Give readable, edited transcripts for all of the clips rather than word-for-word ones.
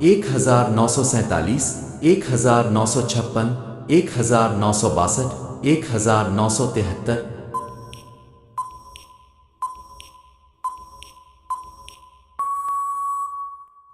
1947، 1956، 1962، 1973۔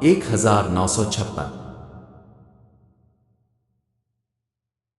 1956۔